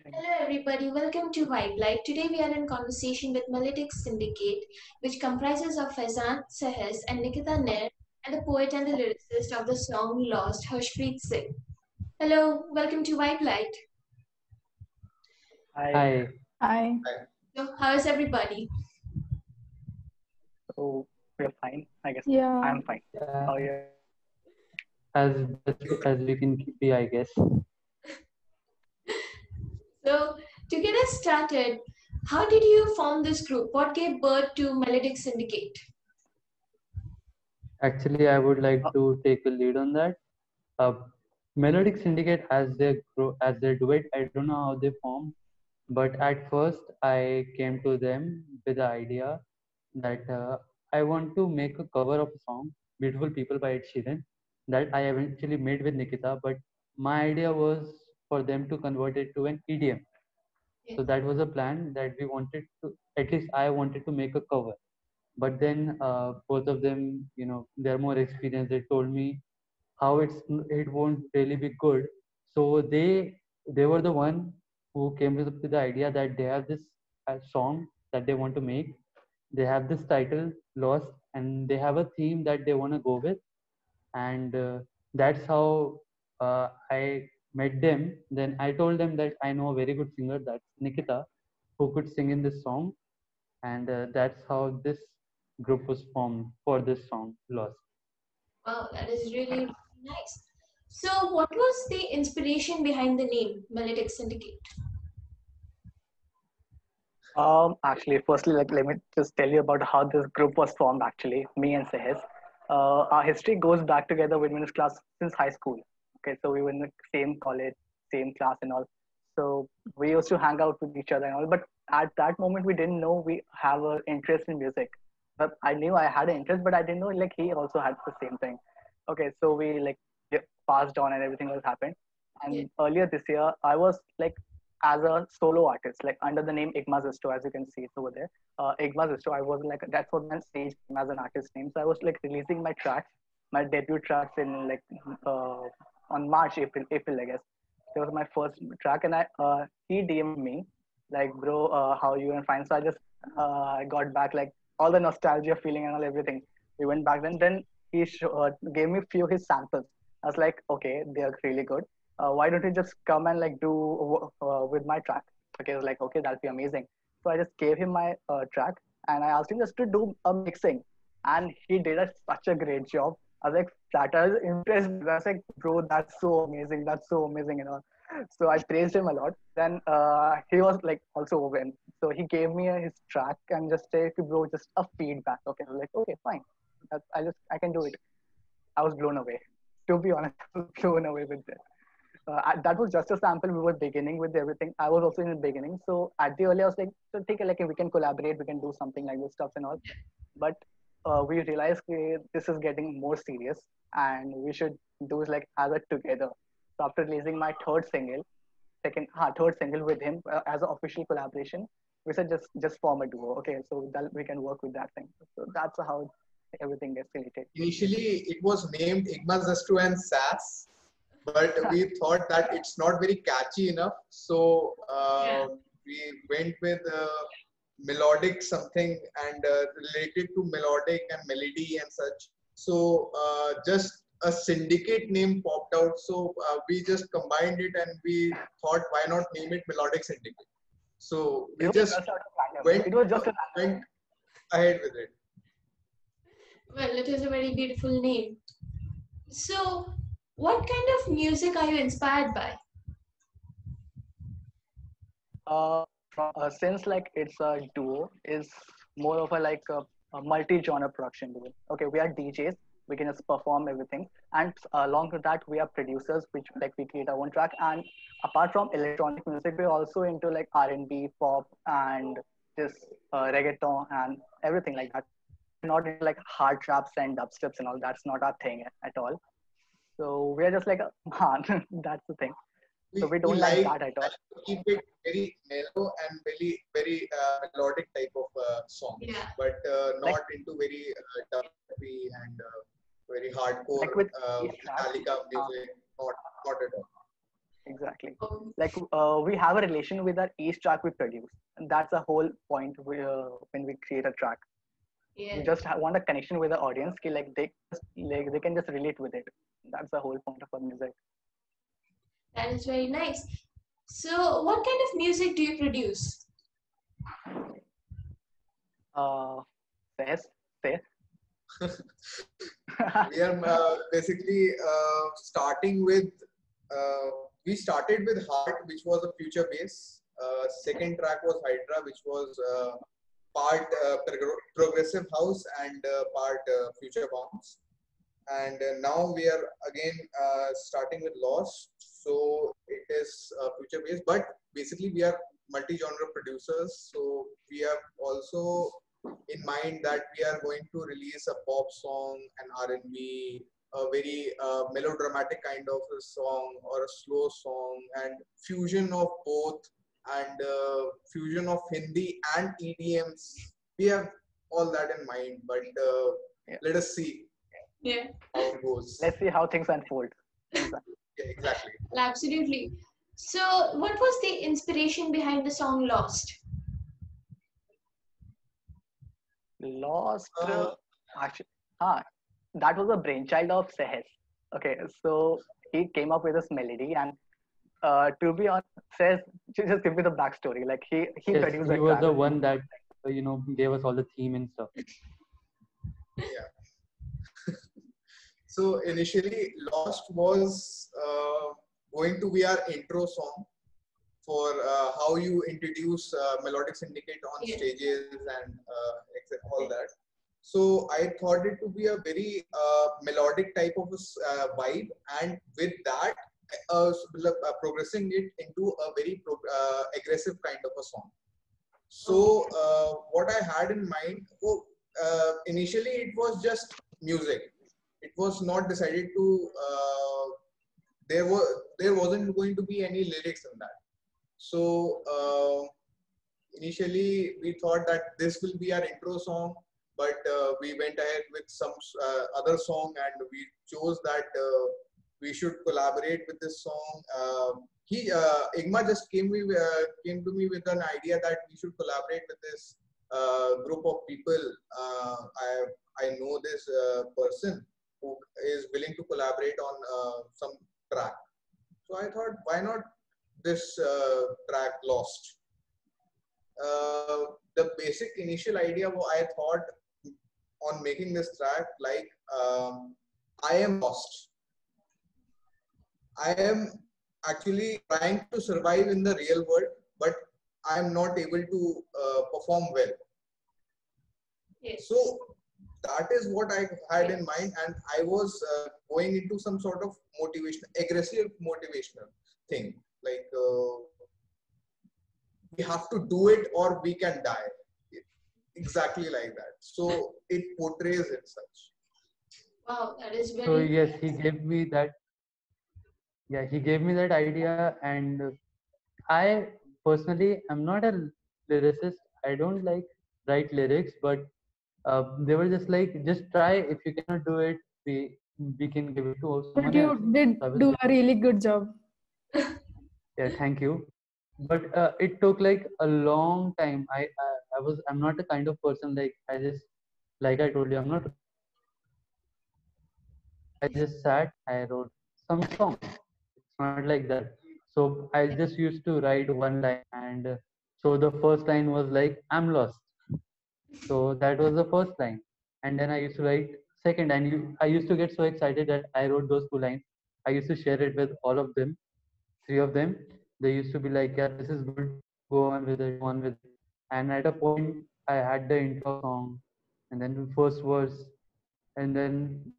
Hello everybody, welcome to Vibe Light. Today we are in conversation with Melodic Syndicate, which comprises of Faizan Sehes and Nikita Nair, and the poet and the lyricist of the song Lost, Harshpreet Singh. Hello, welcome to Vibe Light. Hi. Hi. So, how is everybody? So we're fine, I guess. Yeah. I'm fine. Yeah, How are you? as best as we can be, I guess. So, to get us started, how did you form this group? What gave birth to Melodic Syndicate? Actually, I would like Uh, to take a lead on that. Uh, Melodic Syndicate as their duet. I don't know how they formed, but at first I came to them with the idea that I want to make a cover of a song, "Beautiful People" by Ed Sheeran, that I eventually made with Nikita. But my idea was for them to convert it to an EDM. So that was a plan that we wanted to, at least I wanted to make a cover. But then both of them, they're more experienced. They told me how it won't really be good. So they were the one who came with the idea that they have this song that they want to make. They have this title Lost, and they have a theme that they want to go with, and that's how I met them. Then I told them that I know a very good singer, that's Nikita, who could sing in this song, and that's how this group was formed for this song Lost. Wow, that is really nice. So, what was the inspiration behind the name Melodic Syndicate? Actually, firstly, like let me just tell you about how this group was formed. Actually, me and Sehes. Our history goes back together. We were in this class since high school. Okay, so we were in the same college, same class, and all. So we used to hang out with each other and all. But at that moment, we didn't know we have an interest in music. But I knew I had an interest, but I didn't know like he also had the same thing. Okay, so we like passed on and everything else happened. Yeah. And earlier this year, I was like as a solo artist, like under the name Igma Zisto, as you can see it over there. Igma Zisto, I was like, that's what my stage name as an artist name. So I was like releasing my tracks, my debut tracks in like uh, on April, I guess. That was my first track, and he DM'd me like, bro, how you and fine. So I got back like all the nostalgia feeling and all everything. We went back then he gave me few his samples. I was like, okay, they are really good. Why don't you just come and like do with my track? Okay, I was like, okay, that'll be amazing. So I just gave him my track and I asked him just to do a mixing, and he did such a great job. I was like flat. I was impressed. I was like, bro, that's so amazing. That's so amazing and all. So I praised him a lot. Then he was like also open. So he gave me his track and just said, bro, just a feedback. Okay, I was like, okay, fine. I can do it. I was blown away. To be honest, I was blown away with that. That was just a sample. We were beginning with everything. I was also in the beginning. So at the early, I was like, so take it like we can collaborate, we can do something like this stuff and all. But we realized this is getting more serious, and we should do it like as a together. So after releasing my third single with him as an official collaboration, we said just form a duo. Okay, so that we can work with that thing. So that's how everything escalated. Initially, it was named Igma Zestu and SAS, but we thought that it's not very catchy enough. So we went with melodic something and related to melodic and melody and such. So just a syndicate name popped out. So we just combined it and we thought, why not name it Melodic Syndicate? So we just went, It was just a went ahead with it. Well, it is a very beautiful name. So, what kind of music are you inspired by? Since like it's a duo, is more of a multi-genre production duo. Okay, we are DJs, we can just perform everything, and along with that, we are producers, which like we create our own track. And apart from electronic music, we're also into like R&B, pop, and just reggaeton and everything like that. We're not into like hard traps and dubsteps and all. That's not our thing at all. So we're just like, that's the thing. So we We don't like that at all. to keep it very mellow and very melodic type of songs, Yeah. but Like not into very dubby and very hardcore like with each track. Metallica Uh, music. Not at all. Exactly. Um, Like we have a relation with our each track we produce, and that's the whole point when we create a track. yeah, We just want a connection with the audience. Like they can just relate with it. That's the whole point of our music. that is very nice. So, what kind of music do you produce? Uh, Says, say. We are basically starting with we started with Heart, which was a future bass. Second track was Hydra, which was part progressive house and part future bounce. And now we are again starting with Lost. So it is future based, but basically we are multi-genre producers. So we have also in mind that we are going to release a pop song, an R&B, a very melodramatic kind of a song or a slow song, and fusion of both, and fusion of Hindi and EDMs. We have all that in mind, but Yeah. let us see Yeah, how it goes. Let's see how things unfold. Exactly. Yeah, exactly. absolutely. So, what was the inspiration behind the song Lost? Lost. Uh, Actually, that was a brainchild of Sehes. Okay, so he came up with this melody, and to be honest, says just give me the backstory. Like he Yes, produced he the was track. the one that gave us all the theme and stuff. yeah. So initially, Lost was going to be our intro song for how you introduce Melodic Syndicate on Yeah. stages and all that. So I thought it to be a very melodic type of vibe, and with that, progressing it into a very aggressive kind of a song. So what I had in mind, initially it was just music. It was not decided to. There wasn't going to be any lyrics in that. So initially we thought that this will be our intro song, but we went ahead with some other song, and we chose that we should collaborate with this song. Igma just came to me with an idea that we should collaborate with this group of people. I know this person who is willing to collaborate on some track. So I thought, why not this track Lost? The basic initial idea I thought on making this track, like I am lost. I am actually trying to survive in the real world, but I am not able to perform well. Yes. So that is what I had in mind, and I was going into some sort of aggressive motivational thing, like we have to do it or we can die, exactly like that. So it portrays it such. Wow, that is So very yes, nice. he gave me that. Yeah, he gave me that idea, and I personally am not a lyricist. I don't like write lyrics, but they were just like, just try. If you cannot do it, we can give it to But someone else. you did So I was do like, a really good job. yeah, thank you. But it took like a long time. I'm not the kind of person like I just like I told you I'm not. I just sat. I wrote some song. It's not like that. So I just used to write one line, and so the first line was like, I'm lost. So that was the first line. And then I used to write second, and I used to get so excited that I wrote those two lines. I used to share it with all of them, three of them. They used to be like, yeah, this is good. Go on with it, go on with it. And at a point, I had the intro song, and then the first verse, and then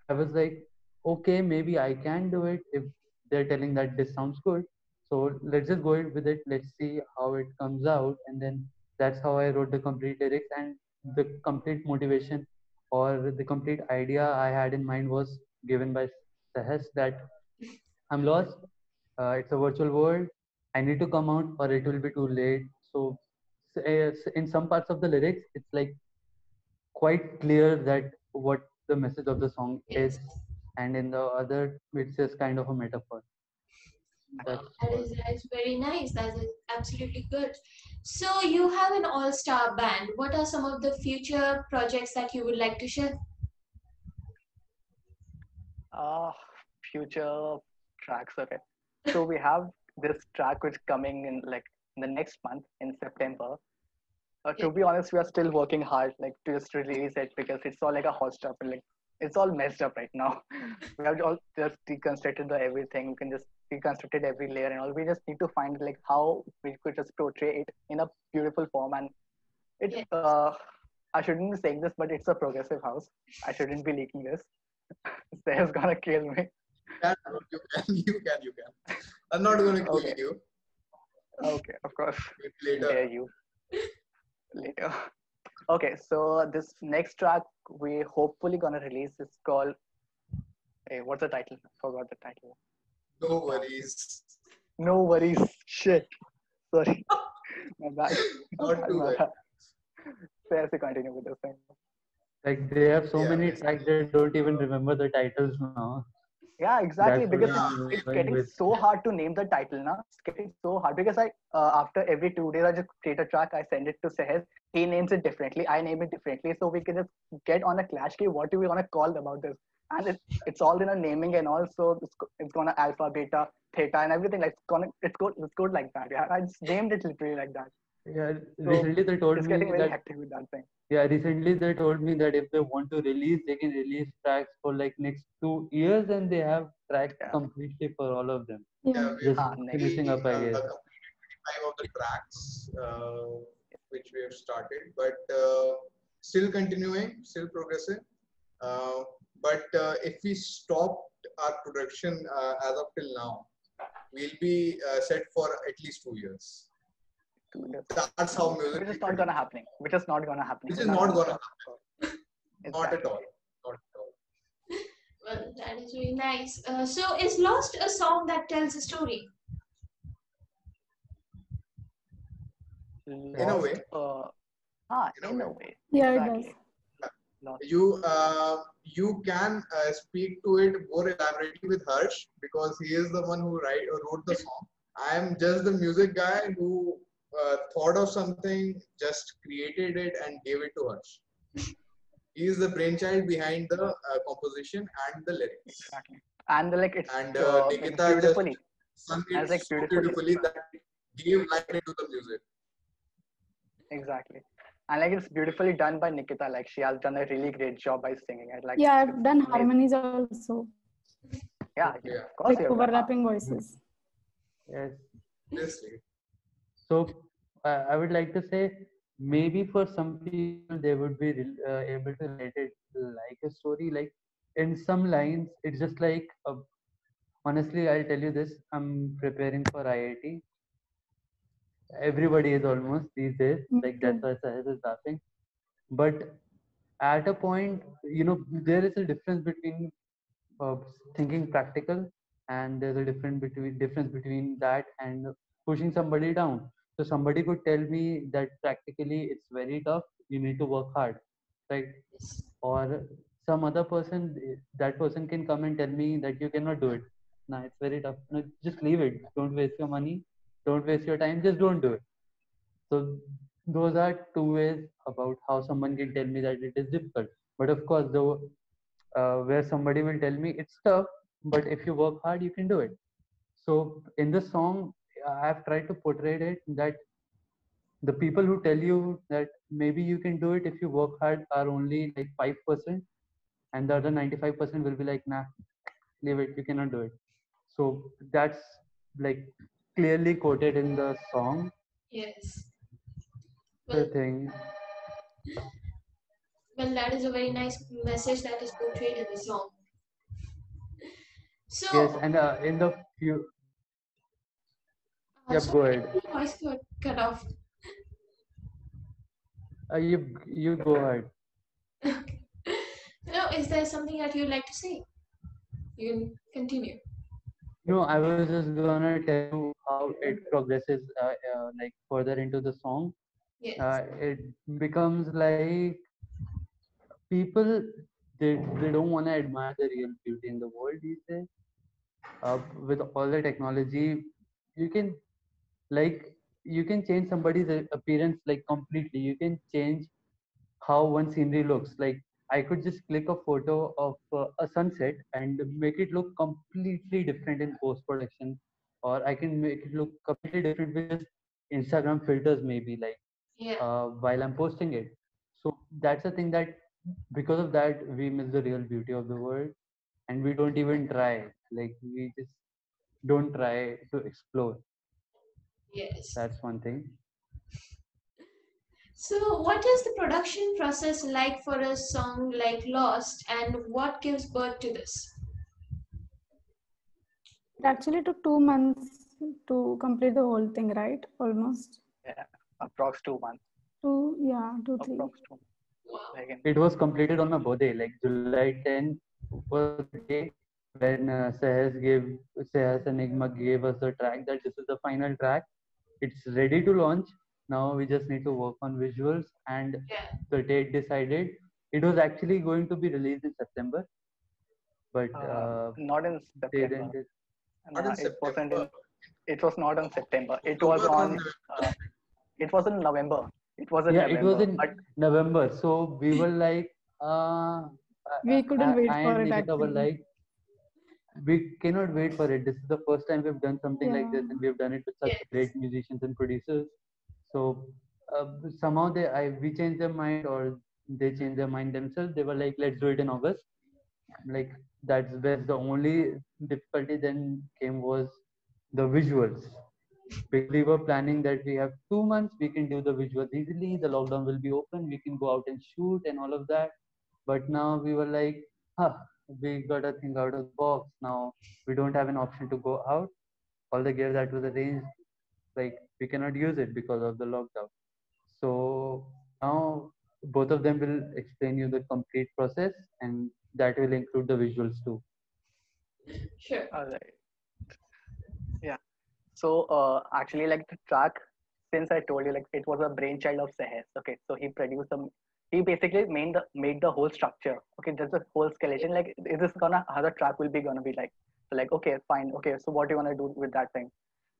I was like, okay, maybe I can do it if they're telling that this sounds good. So let's just go with it. Let's see how it comes out. And then that's how I wrote the complete lyrics, and the complete motivation or the complete idea I had in mind was given by Sahes that I'm lost. It's a virtual world. I need to come out or it will be too late. So in some parts of the lyrics, it's like quite clear that what the message of the song is, Yes. and in the other it's just kind of a metaphor. That's That is very nice. That is absolutely good. So you have an all-star band. What are some of the future projects that you would like to share? Uh, Future tracks. Okay. So we have this track which coming in like in the next month in September. To be honest, we are still working hard like to just release it because it's all like a hot stuff and like it's all messed up right now. We have all just deconstructed the everything. We can just deconstructed every layer and all. We just need to find like how we could just portray it in a beautiful form. And it Yeah. I shouldn't be saying this, but it's a progressive house. I shouldn't be leaking this. Sarah's gonna kill me. Can, bro, you can, you can. I'm not going to kill Okay. you. Okay, of course. Maybe later. Dare you later. Okay, so this next track we hopefully gonna release is called. Hey, what's the title? Forgot the title. No worries. No worries. Shit. Sorry. My bad. Not too My bad. bad. Fair to continue with this thing. like they have so Yeah, many basically. tracks they don't even remember the titles now. Yeah, exactly. That's what Because I'm it's going getting with. so hard to name the title now. It's getting so hard because I after every 2 days I just create a track, I send it to Sehez. He names it differently. I name it differently. So we can just get on a clash. Ki, what do we want to call about this? And it's all in a naming and all. So it's gonna alpha, beta, theta, and everything. Like it's good like that. Yeah, I just named it literally like that. Yeah, So recently they told it's me getting very that hectic with that thing. recently they told me that if they want to release, they can release tracks for like next 2 years, and they have tracks Yeah. completely for all of them. Yeah, Yeah. we Just Next. finishing up, I guess. completed 25 of the tracks which we have started, but still continuing, still progressing. Uh, but if we stopped our production as of till now, we'll be set for at least 2 years. 2 years. That's how music. Which is not gonna happening. Which is not gonna happen. Which is not gonna happen. Not at Exactly. all. Not at all. Well, that is really nice. So is Lost a song that tells a story? In a way. In a way. Yeah, Exactly. it Lost. You can speak to it more elaborately with Harsh because he is the one who wrote the song. I am just the music guy who thought of something, just created it and gave it to Harsh. He is the brainchild behind the composition and the lyrics. Exactly. And like it's Nikita beautifully. just sung As it like so beautifully. beautifully that it gave life into the music. Exactly. And like it's beautifully done by Nikita. Like she has done a really great job by singing it. Like Yeah, it's I've done amazing. harmonies also, Yeah, Yeah. of course like you have done. overlapping voices. Yes. Obviously. So I would like to say maybe for some people they would be able to relate it like a story. Like in some lines, it's just like honestly, I'll tell you this: I'm preparing for IIT. Everybody is almost these days. Me Like too. that's why Sahaj is laughing. But at a point, there is a difference between uh, thinking practical, and there's a difference between that and pushing somebody down. So somebody could tell me that practically it's very tough, you need to work hard, right? Yes. Or some other person, that person can come and tell me that you cannot do it. No, it's very tough. No, just leave it. Don't waste your money, don't waste your time, just don't do it. So those are two ways about how someone can tell me that it is difficult. But of course, though, where somebody will tell me it's tough, but if you work hard, you can do it. So in the song, I have tried to portray it that the people who tell you that maybe you can do it if you work hard are only like 5%, and the other 95% will be like, nah, leave it, you cannot do it. So that's like clearly quoted in the song. Yes. The Well, thing. that is a very nice message that is portrayed in the song. So, Yes, and in the few. Yep, go sorry, ahead. your voice got cut off. You go ahead. No, is there something that you'd like to say? You can continue. No, I was just gonna tell you how it progresses like further into the song. Yes. It becomes like people they don't want to admire the real beauty in the world these days. with all the technology, you can like you can change somebody's appearance like completely. You can change how one scenery looks. Like I could just click a photo of a sunset and make it look completely different in post production, or I can make it look completely different with just Instagram filters, maybe like Yeah. while I'm posting it. So that's the thing that because of that we miss the real beauty of the world, and we don't even try. Like we just don't try to explore. Yes. That's one thing. So, what is the production process like for a song like Lost, and what gives birth to this? It actually took 2 months to complete the whole thing, right? Almost Yeah, approx 2 months. 2, 3. Approx 2 months. Wow. Like It was completed on my birthday, like July 10th was the day when Sehas and Enigma gave us the track that this is the final track. It's ready to launch. Now we just need to work on visuals and Yeah. the date decided. It was actually going to be released in September, but not in they September. didn't. Not in It wasn't in. September. It was not on September. It was October or on. November. It was in November. It was in Yeah, it was November. in But November. So we were like, We couldn't wait I for and it Nikita were actually. like, we cannot wait for it. This is the first time we've done something like Yeah. this, and we've done it with such Yes. great musicians and producers. So somehow we changed their mind, or they changed their mind themselves. They were like, let's do it in August. Like that's where the only difficulty then came was the visuals, because we were planning that we have 2 months, we can do the visuals easily. The lockdown will be open, we can go out and shoot and all of that. But now we were like, huh, we gotta think out of the box. Now we don't have an option to go out. All the gear that was arranged, like we cannot use it because of the lockdown. So now both of them will explain you the complete process, and that will include the visuals too. Sure. alright. Yeah. So actually, like the track, since I told you, like it was a brainchild of Sehes. Okay, so he produced the. He basically made the whole structure. Okay, just the whole skeleton. Like, is this gonna how the track will be gonna be like? So like, okay, fine. Okay, so what do you wanna do with that thing?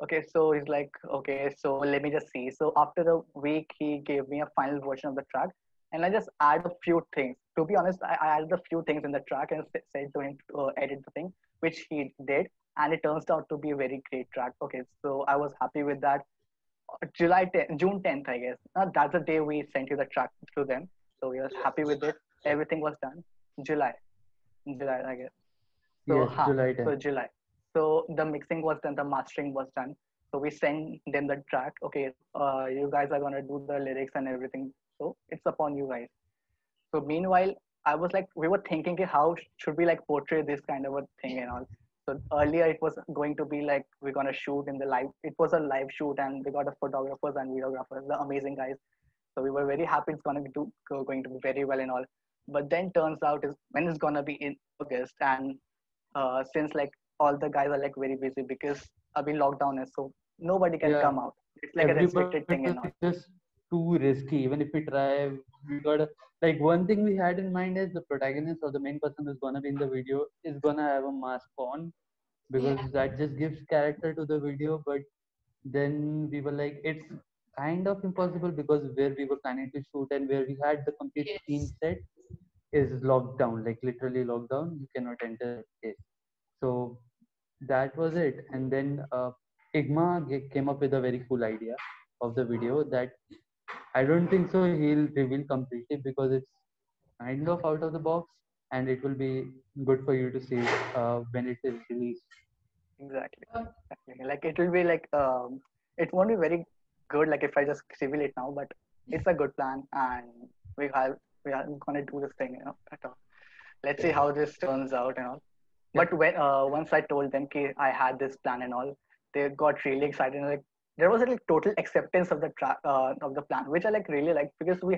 Okay, so he's like, okay, so let me just see. So after a week, he gave me a final version of the track, and I just add a few things. To be honest, I added a few things in the track and said to him to edit the thing, which he did, and it turns out to be a very great track. Okay, so I was happy with that. June 10th, I guess. That's the day we sent you the track to them. So we were happy with it. Everything was done. July, July, I guess. So, Yes, July so 10th. July. So the mixing was done, the mastering was done. So we sent them the track. Okay, you guys are gonna do the lyrics and everything. So it's upon you guys. So meanwhile, I was like, we were thinking, "Okay, how should we like portray this kind of a thing and all. So earlier it was going to be like we're gonna shoot in the live. It was a live shoot, and we got the photographers and videographers, the amazing guys. So we were very happy it's gonna be going to be very well and all. But then turns out is when it's gonna be in August, and since like all the guys are like very busy because I've been locked down, so nobody can Yeah, come out. It's like a everybody restricted thing and was all. just too risky. Even if we try, we gotta like one thing we had in mind is the protagonist or the main person who's gonna be in the video is gonna have a mask on, Yeah. because that just gives character to the video. But then we were like, it's kind of impossible because where we were planning to shoot and where we had the complete scene Yes. set is locked down, like literally locked down. You cannot enter that place. So that was it. And then Igma came up with a very cool idea of the video that I don't think so he'll reveal completely, because it's kind of out of the box and it will be good for you to see when it is released. Exactly. Uh, Exactly. Like it will be like it won't be very good like if I just reveal it now, but it's a good plan and we are gonna do this thing, at all. Let's see how this turns out and all. Yeah. But when once I told them ki I had this plan and all, they got really excited and like there was a like total acceptance of the of the plan, which I like really like because we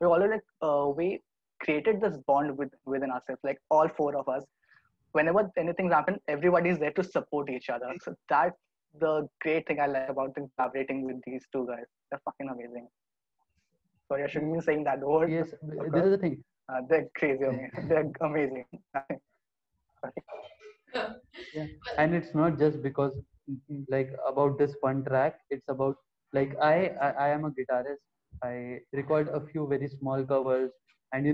already like we created this bond within ourselves, like all four of us. Whenever anything happens, everybody is there to support each other. So that's the great thing I like about the collaborating with these two guys. They're fucking amazing. Sorry, I shouldn't be saying that word. Yes, Of this course. is the thing. They're crazy. They're amazing. uh, Yeah, Yeah. And it's not just because like about this one track. It's about like I am a guitarist. I record a few very small covers, and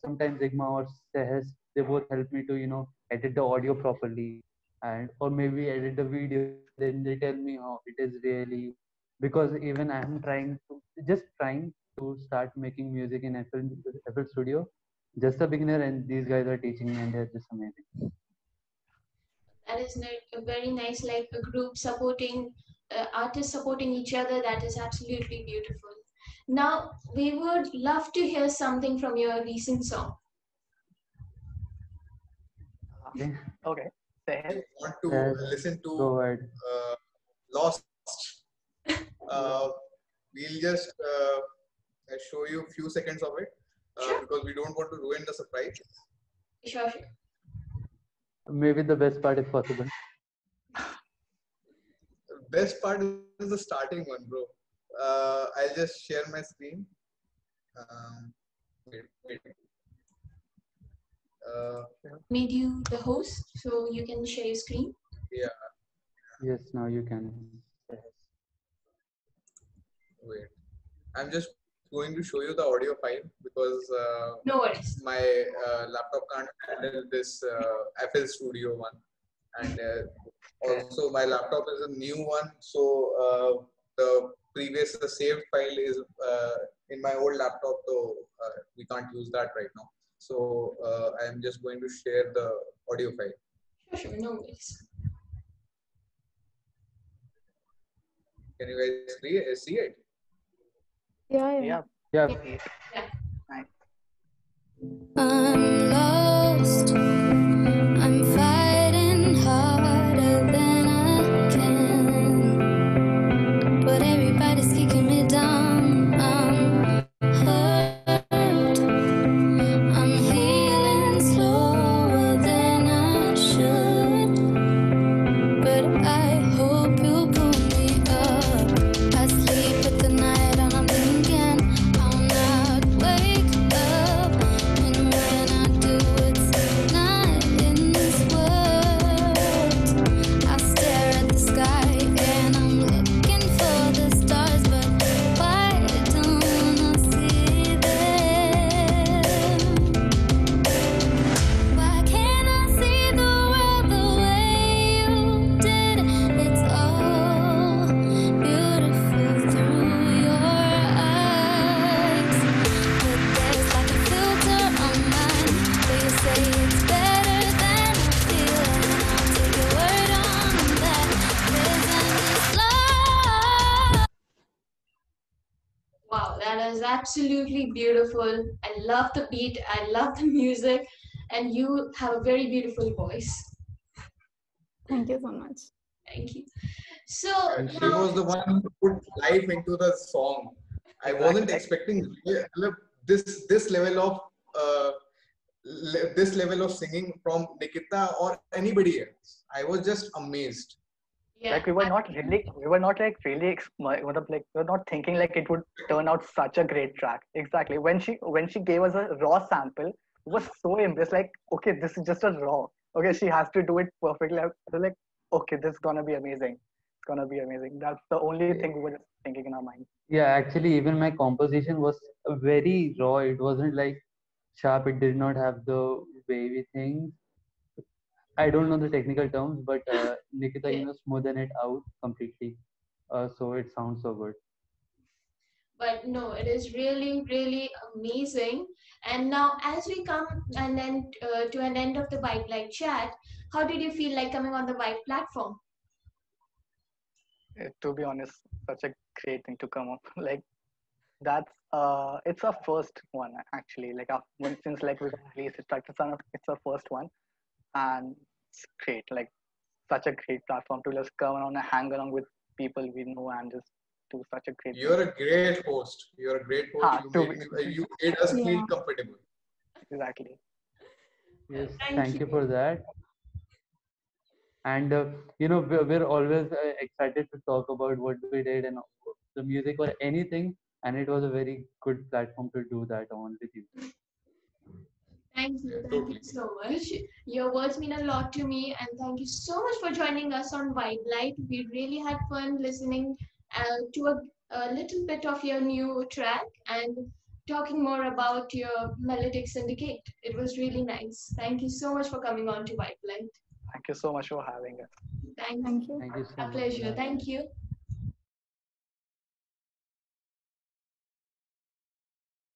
sometimes Igma or Sehes, they both help me to edit the audio properly, and or maybe edit the video. Then they tell me how it is really, because even I am trying to start making music in FL Studio, just a beginner, and these guys are teaching me, and they're just amazing. That is very nice, like a group supporting artists supporting each other. That is absolutely beautiful. Now we would love to hear something from your recent song. Okay. Okay. Sehes. I want to Yes, listen to go ahead. Lost. We'll just show you a few seconds of it Sure. because we don't want to ruin the surprise. Sure. Maybe the best part if possible. Best part is the starting one, bro. I'll just share my screen. Wait. Made you the host so you can share your screen. Yeah, Yes, now you can. wait. I'm just going to show you the audio file because No worries. my laptop can't handle this FL Studio one, and also my laptop is a new one, so the saved file is in my old laptop, so we can't use that right now. So I am just going to share the audio file. Sure. No worries. Can you guys see it? Yeah. Yeah. Yeah. Yeah. Nice. I'm lost. I'm fighting harder than I can, but everybody's kicking me down. I'm hurt. I'm healing slower than I should, but I hope you pull me up. I sleep at the night and I'm thinking I'll not wake up, and when I do, it's not in this world. I stare at the sky and I'm looking for the stars, but why don't I see them? Why can't I see the world the way you did? It's all beautiful through your eyes, but there's like a filter on mine where you say it's better than I feel, and I'll take your word on that. There's endless love. Wow, that is absolutely beautiful. I love the beat. I love the music, and you have a very beautiful voice. Thank you so much. Thank you. So And she now, was the one who put life into the song. I wasn't expecting this level of this level of singing from Nikita or anybody else. I was just amazed. yeah, Like we were not like really we were not thinking like it would turn out such a great track. Exactly. When she gave us a raw sample, it was so impressed. Like, okay, this is just a raw. Okay, she has to do it perfectly. I was like, okay, this is gonna be amazing. It's gonna be amazing. That's the only thing we were just thinking in our mind. Yeah, actually, even my composition was very raw. It wasn't like sharp. It did not have the wavy things. I don't know the technical terms, but Nikita, yeah. smoothen it out completely. So it sounds so good. But no, it is really, really amazing. And now, as we come and then to an end of the Vibe Live chat, how did you feel like coming on the Vibe platform? To be honest, such a great thing to come up. Like that's it's our first one actually. Like since like we released it's our first one, and it's great. Like such a great platform to just come on and hang along with people we know and just do such a great You're a great host. You're a great host. Ha, You made us feel Yeah. comfortable. exactly. Yes, Thank thank you. you for that. And we're always excited to talk about what we did and the music or anything. And it was a very good platform to do that on with you. Thank you. Thank Totally. you so much. Your words mean a lot to me, and thank you so much for joining us on Vibe Light. We really had fun listening to a little bit of your new track and talking more about your Melodic Syndicate. It was really nice. Thank you so much for coming on to Vibe Light. Thank you so much for having us. Thanks. Thank you. Thank you so A much for pleasure. having Thank me. you.